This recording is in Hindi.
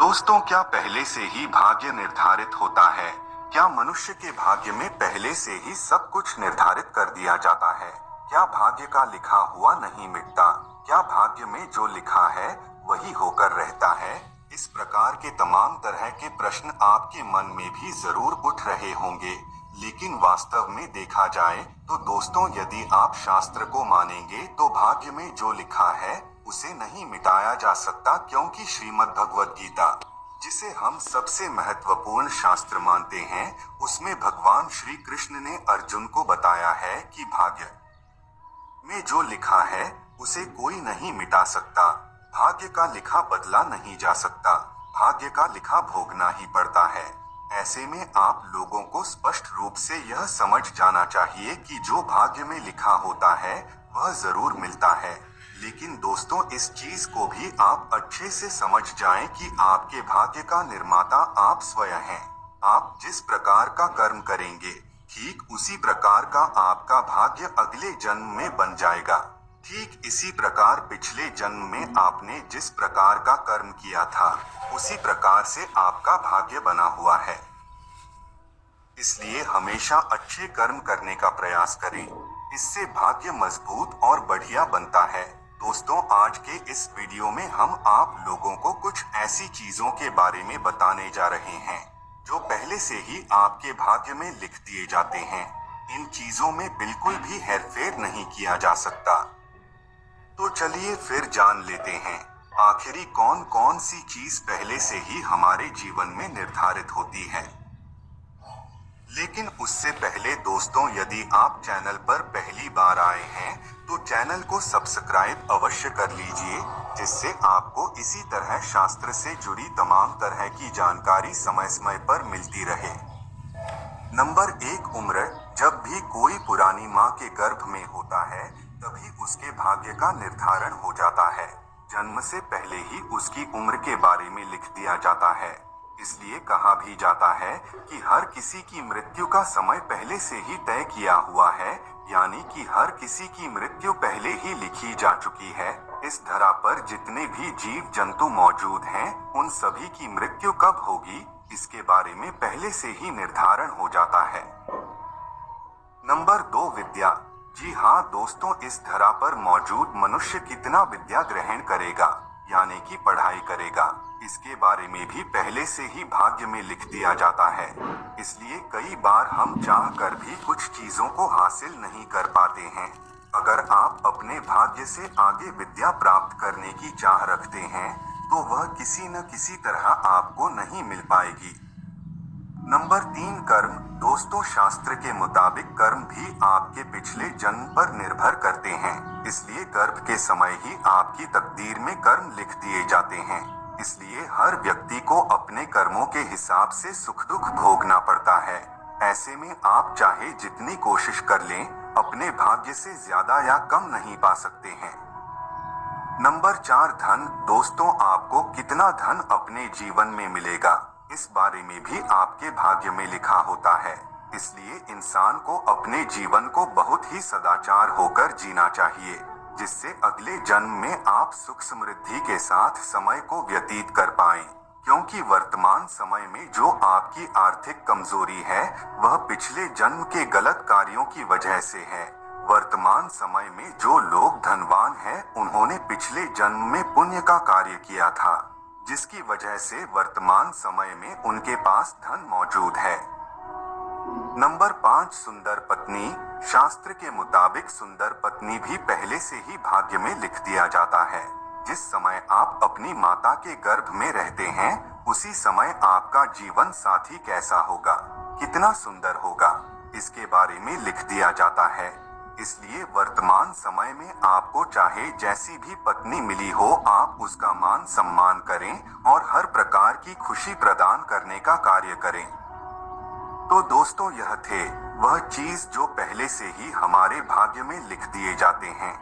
दोस्तों, क्या पहले से ही भाग्य निर्धारित होता है? क्या मनुष्य के भाग्य में पहले से ही सब कुछ निर्धारित कर दिया जाता है? क्या भाग्य का लिखा हुआ नहीं मिटता? क्या भाग्य में जो लिखा है वही होकर रहता है? इस प्रकार के तमाम तरह के प्रश्न आपके मन में भी जरूर उठ रहे होंगे, लेकिन वास्तव में देखा जाए तो दोस्तों, यदि आप शास्त्र को मानेंगे तो भाग्य में जो लिखा है उसे नहीं मिटाया जा सकता, क्योंकि श्रीमद् भगवद गीता, जिसे हम सबसे महत्वपूर्ण शास्त्र मानते हैं, उसमें भगवान श्री कृष्ण ने अर्जुन को बताया है कि भाग्य में जो लिखा है उसे कोई नहीं मिटा सकता। भाग्य का लिखा बदला नहीं जा सकता, भाग्य का लिखा भोगना ही पड़ता है। ऐसे में आप लोगों को स्पष्ट रूप से यह समझ जाना चाहिए कि जो भाग्य में लिखा होता है वह जरूर मिलता है। लेकिन दोस्तों, इस चीज को भी आप अच्छे से समझ जाएं कि आपके भाग्य का निर्माता आप स्वयं हैं। आप जिस प्रकार का कर्म करेंगे, ठीक उसी प्रकार का आपका भाग्य अगले जन्म में बन जाएगा। ठीक इसी प्रकार पिछले जन्म में आपने जिस प्रकार का कर्म किया था, उसी प्रकार से आपका भाग्य बना हुआ है। इसलिए हमेशा अच्छे कर्म करने का प्रयास करें, इससे भाग्य मजबूत और बढ़िया बनता है। दोस्तों, आज के इस वीडियो में हम आप लोगों को कुछ ऐसी चीजों के बारे में बताने जा रहे हैं जो पहले से ही आपके भाग्य में लिख दिए जाते हैं। इन चीजों में बिल्कुल भी हेरफेर नहीं किया जा सकता। तो चलिए फिर जान लेते हैं आखिरी कौन कौन सी चीज पहले से ही हमारे जीवन में निर्धारित होती है। लेकिन उससे पहले दोस्तों, यदि आप चैनल पर पहली बार आए हैं तो चैनल को सब्सक्राइब अवश्य कर लीजिए, जिससे आपको इसी तरह शास्त्र से जुड़ी तमाम तरह की जानकारी समय समय पर मिलती रहे। नंबर 1, उम्र। जब भी कोई पुरानी माँ के गर्भ में होता है तभी उसके भाग्य का निर्धारण हो जाता है। जन्म से पहले ही उसकी उम्र के बारे में लिख दिया जाता है। इसलिए कहा भी जाता है कि हर किसी की मृत्यु का समय पहले से ही तय किया हुआ है, यानी कि हर किसी की मृत्यु पहले ही लिखी जा चुकी है। इस धरा पर जितने भी जीव जंतु मौजूद हैं, उन सभी की मृत्यु कब होगी, इसके बारे में पहले से ही निर्धारण हो जाता है। नंबर 2, विद्या। जी हाँ दोस्तों, इस धरा पर मौजूद मनुष्य कितना विद्या ग्रहण करेगा, यानी कि पढ़ाई करेगा, इसके बारे में भी पहले से ही भाग्य में लिख दिया जाता है। इसलिए कई बार हम चाह कर भी कुछ चीजों को हासिल नहीं कर पाते हैं। अगर आप अपने भाग्य से आगे विद्या प्राप्त करने की चाह रखते हैं तो वह किसी न किसी तरह आपको नहीं मिल पाएगी। नंबर 3, कर्म। दोस्तों, शास्त्र के मुताबिक कर्म भी आपके पिछले जन्म पर निर्भर करते हैं। इसलिए गर्भ के समय ही आपकी तकदीर में कर्म लिख दिए जाते हैं। इसलिए हर व्यक्ति को अपने कर्मों के हिसाब से सुख दुख भोगना पड़ता है। ऐसे में आप चाहे जितनी कोशिश कर लें, अपने भाग्य से ज्यादा या कम नहीं पा सकते हैं। नंबर 4, धन। दोस्तों, आपको कितना धन अपने जीवन में मिलेगा, इस बारे में भी आपके भाग्य में लिखा होता है। इसलिए इंसान को अपने जीवन को बहुत ही सदाचार होकर जीना चाहिए, जिससे अगले जन्म में आप सुख समृद्धि के साथ समय को व्यतीत कर पाएं। क्योंकि वर्तमान समय में जो आपकी आर्थिक कमजोरी है वह पिछले जन्म के गलत कार्यों की वजह से है। वर्तमान समय में जो लोग धनवान हैं, उन्होंने पिछले जन्म में पुण्य का कार्य किया था, जिसकी वजह से वर्तमान समय में उनके पास धन मौजूद है। नंबर 5, सुंदर पत्नी। शास्त्र के मुताबिक सुंदर पत्नी भी पहले से ही भाग्य में लिख दिया जाता है। जिस समय आप अपनी माता के गर्भ में रहते हैं, उसी समय आपका जीवन साथी कैसा होगा, कितना सुंदर होगा, इसके बारे में लिख दिया जाता है। इसलिए वर्तमान समय में आपको चाहे जैसी भी पत्नी मिली हो, आप उसका मान सम्मान करें और हर प्रकार की खुशी प्रदान करने का कार्य करें। तो दोस्तों, यह थे वह चीज जो पहले से ही हमारे भाग्य में लिख दिए जाते हैं।